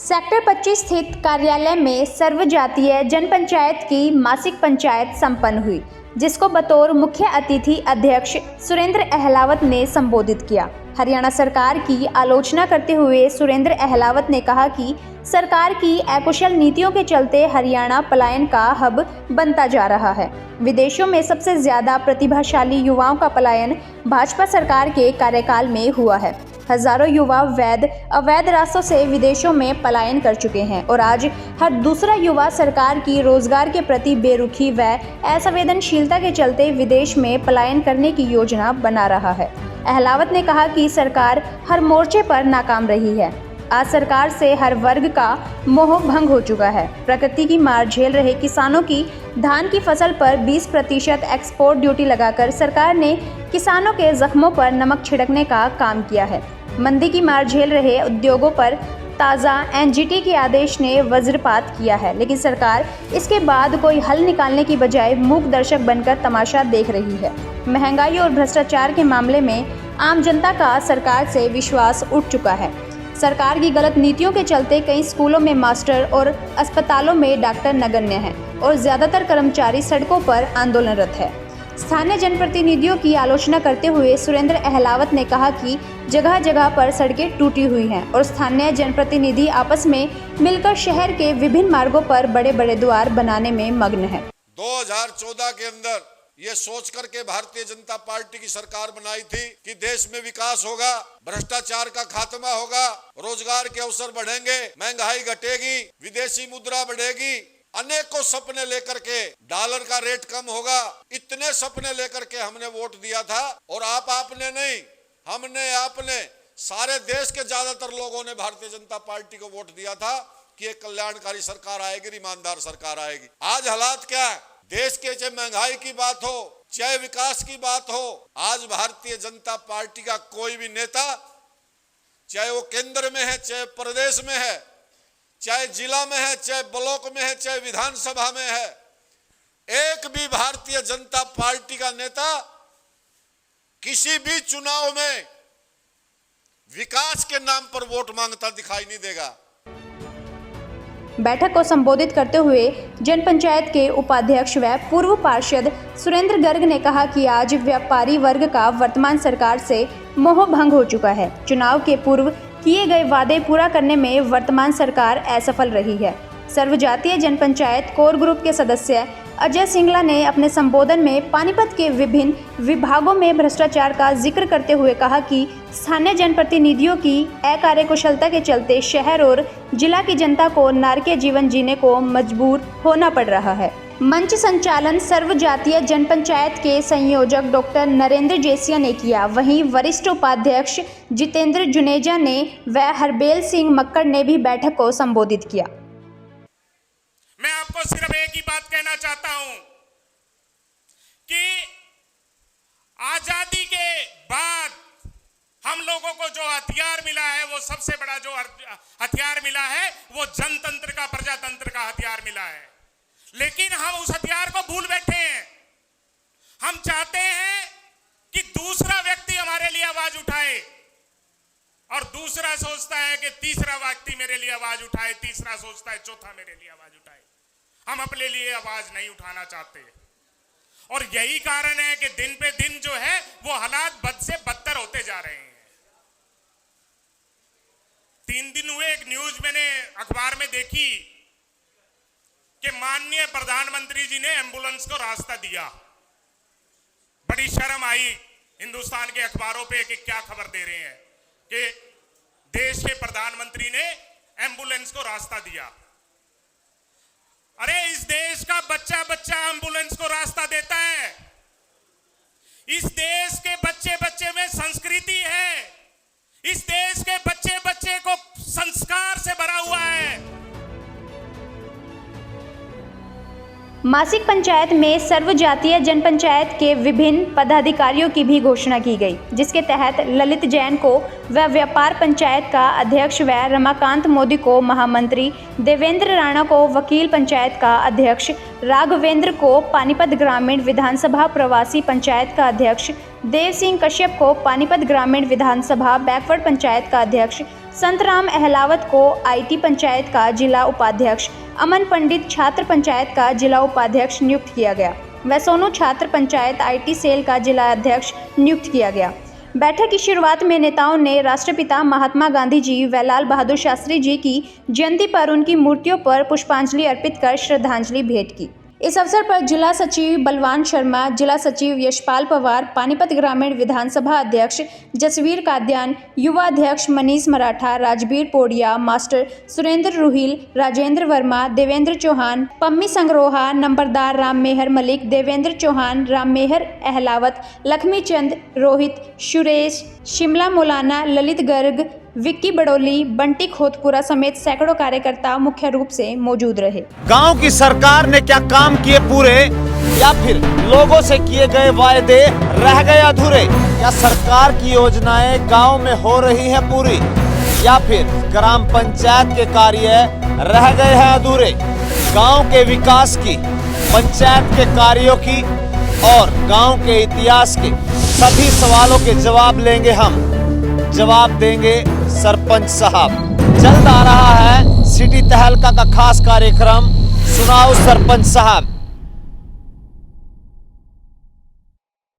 Sector 25 स्थित कार्यालय में सर्वजातीय जनपंचायत की मासिक पंचायत संपन्न हुई, जिसको बतौर मुख्य अतिथि अध्यक्ष सुरेंद्र अहलावत ने संबोधित किया। हरियाणा सरकार की आलोचना करते हुए सुरेंद्र अहलावत ने कहा कि सरकार की अकुशल नीतियों के चलते हरियाणा पलायन का हब बनता जा रहा है। विदेशों में सबसे ज्यादा प्रतिभाशाली युवाओं का पलायन भाजपा सरकार के कार्यकाल में हुआ है। हजारों युवा अवैध रास्तों से विदेशों में पलायन कर चुके हैं और आज हर दूसरा युवा सरकार की रोजगार के प्रति बेरुखी व असंवेदनशीलता के चलते विदेश में पलायन करने की योजना बना रहा है। अहलावत ने कहा कि सरकार हर मोर्चे पर नाकाम रही है। आज सरकार से हर वर्ग का मोह भंग हो चुका है। प्रकृति की मार झेल रहे किसानों की धान की फसल पर 20% एक्सपोर्ट ड्यूटी लगाकर सरकार ने किसानों के जख्मों पर नमक छिड़कने का काम किया है। मंदी की मार झेल रहे उद्योगों पर ताज़ा एनजीटी के आदेश ने वज्रपात किया है, लेकिन सरकार इसके बाद कोई हल निकालने की बजाय मूक दर्शक बनकर तमाशा देख रही है। महंगाई और भ्रष्टाचार के मामले में आम जनता का सरकार से विश्वास उठ चुका है। सरकार की गलत नीतियों के चलते कई स्कूलों में मास्टर और अस्पतालों में डॉक्टर नगण्य हैं और ज्यादातर कर्मचारी सड़कों पर आंदोलनरत है। स्थानीय जनप्रतिनिधियों की आलोचना करते हुए सुरेंद्र अहलावत ने कहा कि जगह जगह पर सड़कें टूटी हुई हैं और स्थानीय जनप्रतिनिधि आपस में मिलकर शहर के विभिन्न मार्गों पर बड़े बड़े द्वार बनाने में मग्न है। 2014 के अंदर ये सोच करके भारतीय जनता पार्टी की सरकार बनाई थी कि देश में विकास होगा, भ्रष्टाचार का खात्मा होगा, रोजगार के अवसर बढ़ेंगे, महंगाई घटेगी, विदेशी मुद्रा बढ़ेगी। अनेकों सपने लेकर के डॉलर का रेट कम होगा, इतने सपने लेकर के हमने वोट दिया था। और आपने नहीं, आपने सारे देश के ज्यादातर लोगों ने भारतीय जनता पार्टी को वोट दिया था कि एक कल्याणकारी सरकार आएगी, ईमानदार सरकार आएगी। आज हालात क्या है? देश के चाहे महंगाई की बात हो, चाहे विकास की बात हो, आज भारतीय जनता पार्टी का कोई भी नेता, चाहे वो केंद्र में है, चाहे प्रदेश में है, चाहे जिला में है, चाहे ब्लॉक में है, चाहे विधानसभा में है, एक भी भारतीय जनता पार्टी का नेता किसी भी चुनाव में विकास के नाम पर वोट मांगता दिखाई नहीं देगा। बैठक को संबोधित करते हुए जनपंचायत के उपाध्यक्ष व पूर्व पार्षद सुरेंद्र गर्ग ने कहा कि आज व्यापारी वर्ग का वर्तमान सरकार से मोह भंग हो चुका है। चुनाव के पूर्व किए गए वादे पूरा करने में वर्तमान सरकार असफल रही है। सर्वजातीय जनपंचायत कोर ग्रुप के सदस्य अजय सिंगला ने अपने संबोधन में पानीपत के विभिन्न विभागों में भ्रष्टाचार का जिक्र करते हुए कहा कि स्थानीय जनप्रतिनिधियों की अकार्यकुशलता के चलते शहर और जिला की जनता को नारकीय जीवन जीने को मजबूर होना पड़ रहा है। मंच संचालन सर्वजातीय जनपंचायत के संयोजक डॉक्टर नरेंद्र जेसिया ने किया। वहीं वरिष्ठ उपाध्यक्ष जितेंद्र जुनेजा ने व हरबेल सिंह मक्कड़ ने भी बैठक को संबोधित किया। मैं आपको सिर्फ एक ही बात कहना चाहता हूं कि आजादी के बाद हम लोगों को जो हथियार मिला है, वो सबसे बड़ा जो हथियार मिला है वो जनतंत्र का, प्रजातंत्र का हथियार मिला है। लेकिन हम उस हथियार को भूल बैठे हैं। हम चाहते हैं कि दूसरा व्यक्ति हमारे लिए आवाज उठाए और दूसरा सोचता है कि तीसरा व्यक्ति मेरे लिए आवाज उठाए, तीसरा सोचता है चौथा मेरे लिए आवाज उठाए। हम अपने लिए आवाज नहीं उठाना चाहते और यही कारण है कि दिन पे दिन जो है वो हालात बद से बदतर होते जा रहे हैं। 3 दिन हुए एक न्यूज मैंने अखबार में देखी कि माननीय प्रधानमंत्री जी ने एम्बुलेंस को रास्ता दिया। बड़ी शर्म आई हिंदुस्तान के अखबारों पे कि क्या खबर दे रहे हैं कि देश के प्रधानमंत्री ने एम्बुलेंस को रास्ता दिया। अरे इस देश का बच्चा बच्चा एम्बुलेंस को रास्ता देता है। इस देश के बच्चे बच्चे में संस्कृति है। इस देश के बच्चे बच्चे को संस्कार से भरा हुआ है। मासिक पंचायत में सर्वजातीय जनपंचायत के विभिन्न पदाधिकारियों की भी घोषणा की गई, जिसके तहत ललित जैन को व व्यापार पंचायत का अध्यक्ष व रमाकांत मोदी को महामंत्री, देवेंद्र राणा को वकील पंचायत का अध्यक्ष, राघवेंद्र को पानीपत ग्रामीण विधानसभा प्रवासी पंचायत का अध्यक्ष, देव सिंह कश्यप को पानीपत ग्रामीण विधानसभा बैकवर्ड पंचायत का अध्यक्ष, संतराम अहलावत को आईटी पंचायत का जिला उपाध्यक्ष, अमन पंडित छात्र पंचायत का जिला उपाध्यक्ष नियुक्त किया गया व सोनू छात्र पंचायत आईटी सेल का जिला अध्यक्ष नियुक्त किया गया। बैठक की शुरुआत में नेताओं ने राष्ट्रपिता महात्मा गांधी जी व लाल बहादुर शास्त्री जी की जयंती पर उनकी मूर्तियों पर पुष्पांजलि अर्पित कर श्रद्धांजलि भेंट की। इस अवसर पर जिला सचिव बलवान शर्मा, जिला सचिव यशपाल पवार, पानीपत ग्रामीण विधानसभा अध्यक्ष जसवीर काद्यान, युवा अध्यक्ष मनीष मराठा, राजबीर पोडिया, मास्टर सुरेंद्र रुहिल, राजेंद्र वर्मा, देवेंद्र चौहान, पम्मी संग्रोहा, नंबरदार राम मेहर मलिक, देवेंद्र चौहान, राम मेहर अहलावत, लक्ष्मी चंद, रोहित, सुरेश, शिमला मौलाना, ललित गर्ग, विक्की बड़ोली, बंटी खोतपुरा समेत सैकड़ों कार्यकर्ता मुख्य रूप से मौजूद रहे। गांव की सरकार ने क्या काम किए पूरे, या फिर लोगों से किए गए वायदे रह गए अधूरे, या सरकार की योजनाएं गांव में हो रही हैं पूरी, या फिर ग्राम पंचायत के कार्य रह गए हैं अधूरे। गांव के विकास की, पंचायत के कार्यों की और गांव के इतिहास के सभी सवालों के जवाब लेंगे हम, जवाब देंगे सरपंच साहब। जल्द आ रहा है सिटी तहलका का खास कार्यक्रम, सुनाओ सरपंच साहब।